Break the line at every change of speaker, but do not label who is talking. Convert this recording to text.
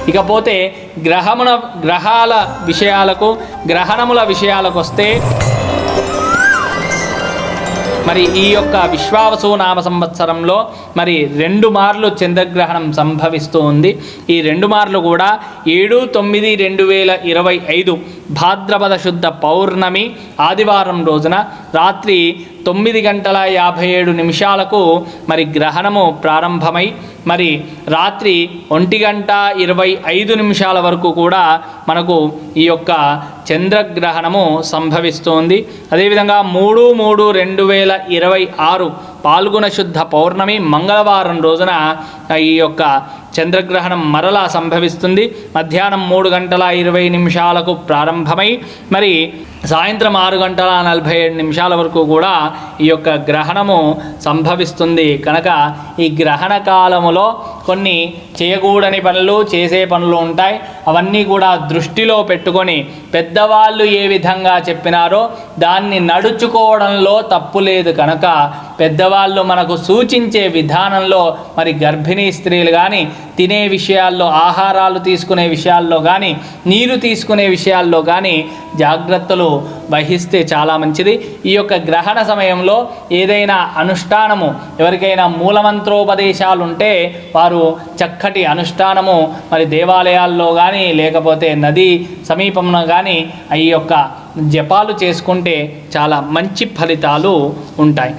ఇకపోతే గ్రహాల విషయాలకు, గ్రహణముల విషయాలకు వస్తే మరి ఈ యొక్క విశ్వావసు నామ సంవత్సరంలో మరి 2 మార్లు చంద్రగ్రహణం సంభవిస్తూ ఉంది. ఈ 2 మార్లు కూడా 7/9/2025 భాద్రపద శుద్ధ పౌర్ణమి ఆదివారం రోజున రాత్రి 9:57 మరి గ్రహణము ప్రారంభమై మరి రాత్రి 1:25 వరకు కూడా మనకు ఈ యొక్క చంద్రగ్రహణము సంభవిస్తోంది. అదేవిధంగా 3/3/2026 పాల్గొన శుద్ధ పౌర్ణమి మంగళవారం రోజున ఈ యొక్క చంద్రగ్రహణం మరలా సంభవిస్తుంది. మధ్యాహ్నం 3:20 ప్రారంభమై మరి సాయంత్రం 6:47 వరకు కూడా ఈ యొక్క గ్రహణము సంభవిస్తుంది. కనుక ఈ గ్రహణ కాలములో కొన్ని చేయకూడని పనులు, చేసే పనులు ఉంటాయి. అవన్నీ కూడా దృష్టిలో పెట్టుకొని పెద్దవాళ్ళు ఏ విధంగా చెప్పినారో దాన్ని నడుచుకోవడంలో తప్పు లేదు. కనుక పెద్దవాళ్ళు మనకు సూచించే విధానంలో మరి గర్భిణీ స్త్రీలు కానీ తినే విషయాల్లో, ఆహారాలు తీసుకునే విషయాల్లో కానీ, నీరు తీసుకునే విషయాల్లో కానీ జాగ్రత్తలు వహిస్తే చాలా మంచిది. ఈ యొక్క గ్రహణ సమయంలో ఏదైనా అనుష్ఠానము, ఎవరికైనా మూలమంత్రోపదేశాలు ఉంటే వారు చక్కటి అనుష్ఠానము మరి దేవాలయాల్లో కానీ లేకపోతే నది సమీపంలో కానీ ఈ యొక్క జపాలు చేసుకుంటే చాలా మంచి ఫలితాలు ఉంటాయి.